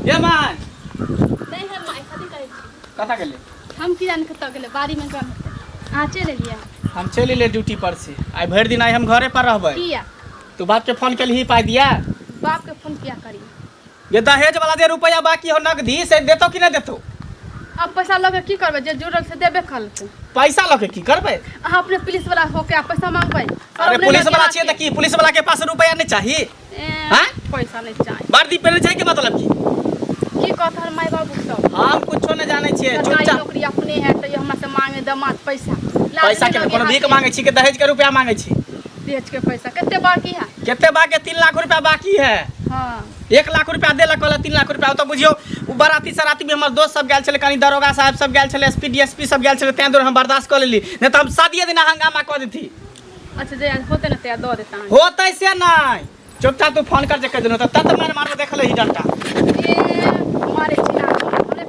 ये माय नहीं है माय कथी कहै छी कथा गेले हम की जान कत गेले बाड़ी में काम आ चले लिया हम चले ले ड्यूटी पर से आई भर दिन आई हम घरे पर रहबै किया तू बाप के फोन केलही पाई दिया बाप के फोन किया करी ये दहेज वाला जे रुपया बाकी हो नगदी से देतो कि नहीं देतो अब पैसा लगे की करबे जे जुड़ल से देबे खलते पैसा लगे की करबे अहाँ अपने पुलिस वाला होके आ पैसा मांगबै अरे पुलिस वाला चाहिए त की पुलिस वाला के पास रुपया नहीं चाहिए हां पैसा नहीं चाहिए वर्दी पहने चाहिए के मतलब की कहत हर माय बाबू सब हम कुछो नहीं जाने छिए चुपचाप नौकरी अपने है त हमरा से मांगे दमाद पैसा पैसा के कोनो भीख मांगे छी के दहेज के रुपया मांगे छी दहेज के पैसा कितने बाकी है कितने बाकी 3 लाख रुपया बाकी है हां 1 लाख रुपया देलक वाला 3 लाख रुपया तो बुझियो उ बराती सराती में हमर दोस्त सब गेल छले कनी दरोगा साहब सब गेल छले एसपी डीएसपी सब गेल छले तै दूर हम बर्दाश्त कर लेली नहीं तो हम शादी दिन हंगामा कर देती अच्छा जे होते न ते दो देता होतै से नहीं चुपचाप तू फोन कर जे कह देनो त मैंने मार देख ले ही डंटा ए मारे छिना हमने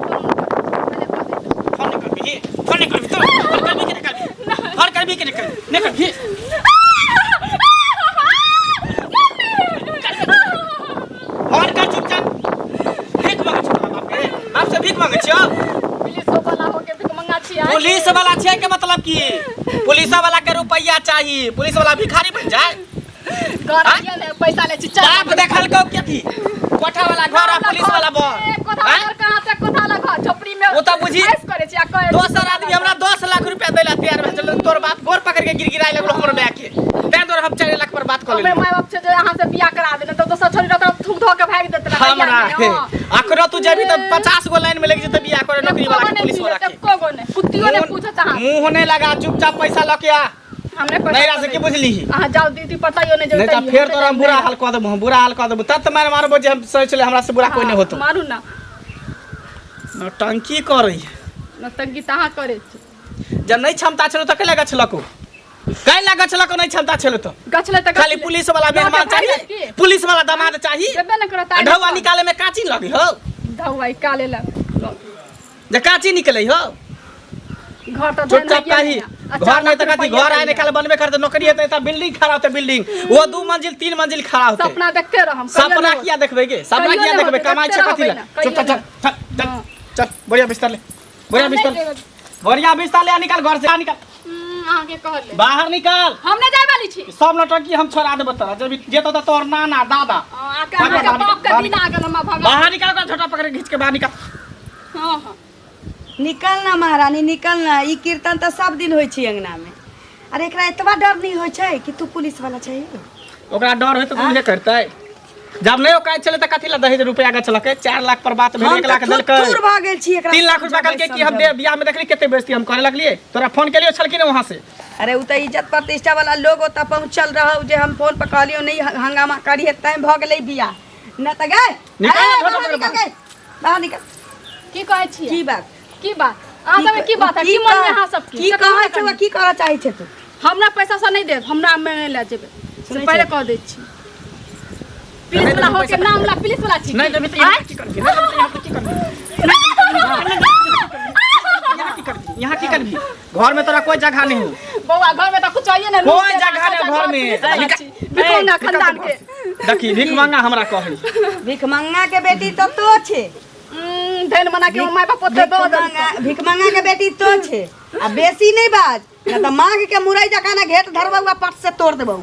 फोन कर भी फोन कर भी तो कर भी के निकल फोन कर भी के निकल भी और का चुपचाप भीख मांगे छ बाप के बाप से भीख मांगे छ पुलिस वाला होके भीख मांगा छी पुलिस वाला छै के मतलब की पुलिस वाला के रुपया चाहिए पुलिस वाला भिखारी बन जाए गाड़िया ने पैसा ले छी चाप देखल को के थी कोठा वाला घर आ पुलिस वाला बो कोठा घर कहां से कोठा लगा झोपड़ी में ओ त बुझी ऐस करे छी आ कहे दोसर आदमी हमरा 10 लाख रुपया देला तैयार भ चल तोर बाप गोर पकड़ के गिरगिराई लगलो हमर बैग के तै दूर हम 4 लाख पर बात कर लेली माय बाप से जे यहां से बियाह करा देना तो दोसर छोरी रहता थूक धो के भाग देत रहा हमरा अकरो तू जेबी त 50 गो लाइन में लग जेते बियाह करे नौकरी वाला के पुलिस वाला के को गो ने कुत्तियों ने पूछा चाहा मुंह होने लगा चुपचाप पैसा ल के आ हमने पैसा नहीं रहा से की बुझली हां जाओ दीदी पतायो ने नहीं त फिर तोरा बुरा हाल क देबो बुरा हाल क देबो तत मार मारबो जे हम सोच ले हमरा से बुरा कोई नहीं होतो मारू ना नौटंकी करई नौटंकी तहा करे जब नहीं क्षमता छलो त के लगा छलको काहे लगा छलको नहीं क्षमता छलो तो गछले त खाली पुलिस वाला मेहमान चाहिए पुलिस वाला दामाद चाहिए देबे न करता ढौवा निकाले में काची लगी हो ढौवा काले लग जे काची निकले हो घर त चुपचाप काही घर नहीं त कथी घर आए निकाल बनबे करते नौकरी हेते त बिल्डिंग खड़ा होते बिल्डिंग वो 2 मंजिल 3 मंजिल खड़ा होते सपना देखते रह हम सपना किया देखबे के सपना किया देखबे कमाई छे कथी ला चुप चल चल बढ़िया बिस्तर ले बढ़िया बिस्तर ले निकाल घर से निकाल आगे कहले बाहर निकाल हम नहीं जाय वाली छी सब नौटंकी हम छोड़ा देब तोरा जब जेतो त तोर नाना दादा आके बाप के बिना आगे न भगा बाहर निकाल कर छोटा पकड़ के खींच के बाहर निकाल हां हां निकल ना महारानी निकल ना ई कीर्तन तो सब दिन होय छी अंगना में अरे एकरा एतबा डर नहीं होय छै कि तू पुलिस वाला छै ओकरा डर होय त तू करतै जब नहीं ओकाय चले त कथि ला दहेज रुपया का चलके 4 लाख पर बात भेल 1 लाख देलकै दूर भाग गेल छी एकरा 3 लाख रुपया कहलके कि हम दे बियाह में देखली केते बेइज्जती हम करे लगलिए तोरा फोन केलियो छल कि नहीं वहां से अरे उ त इज्जत प्रतिष्ठा वाला लोग ओता पहुंचल रहौ जे हम फोन पर कहलियो नहीं हंगामा करिए टाइम भ गेलै बियाह न त गए निकल बाहर निकल की कहै छी की बात अहाँ सब की बात है की मन में अहाँ सब की कहै छै की करऽ चाहै छै तू हमरा पैसा से नहीं देब हमरा में ले जेबे से पहले कह दै छी पुलिस वाला हो के नाम ला पुलिस वाला छी नहीं देबे त यहाँ की करबी यहाँ की करबी घर में तोरा कोई जगह नहीं हो बौआ घर में तो कुछ चाहिए ना कोई जगह नहीं घर में बिकोंगा खानदान के देखी भीख मांगा हमरा कहली भीख मंगा के बेटी तो छे धन मना के माय बाप ओते दो भीख मंगा के बेटी तो छे आ बेसी नहीं बात न त मांग के मुरई जका ना घेट धरबा पट से तोड़ देबौ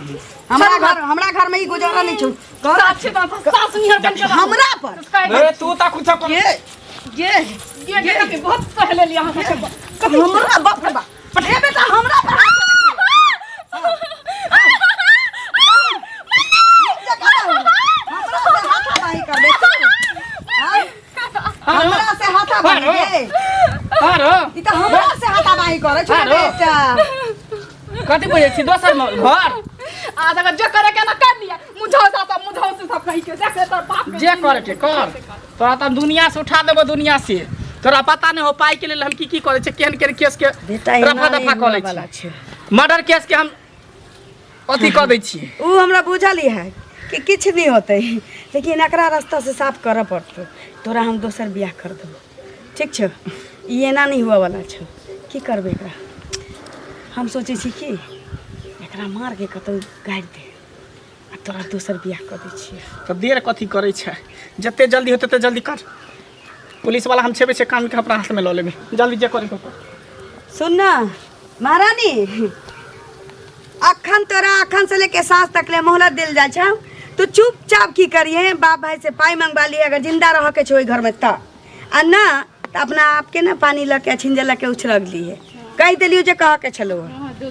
हमरा घर में ही गुजारा नहीं छु सास निहर बन के हमरा पर अरे तू त कुछ कर ये के बहुत पहले लिया हमरा बाप रे बाप ए बेटा हमरा पर हमरा से हाथाबाही अरे ई त हमरा से हाथाबाही करे छ बेटा कथि बुझै छी दोसर घर आ तक जो करे के ना कर लिया मुझो से सब कहि के देख तोर बाप जे करे के कर तोरा त दुनिया से उठा देबो दुनिया से तोरा पता नहीं हो पाई के लिए हम की करे छै केहन केहन केस के रफा दफा कर ले छी मर्डर केस के हम अथी कर दै छी उ हमरा बुझली है कि किछ नहीं होते लेकिन एकरा रास्ता से साफ करे पड़तो तोरा हम दोसर बियाह कर देबो ठीक छ ई एना नहीं हुआ वाला छ की करबे एकरा हम सोचे छी कि एकरा मार के कतौ गाड़ दे आ तोरा दोसर बियाह कऽ दै छियै। तो देर कथी करे छै, जते जल्दी होते ते जल्दी कर। पुलिस वाला हम छेबे छै, कान के अपना हाथ में लऽ लेबे, जल्दी जे करे। सुन ना महारानी, अखन से लेके सांस तक ले मोहलत दिल जाए छै। तू चुपचाप की करिए, बाप भाई से पाई मंगवा लिए अगर जिंदा रह के छो घर में तब, आ ना तो अपना आप के ना पानी लके छिंजे लके उछलग लिए, कह दिलियो जे कह के छलो। हाँ, दो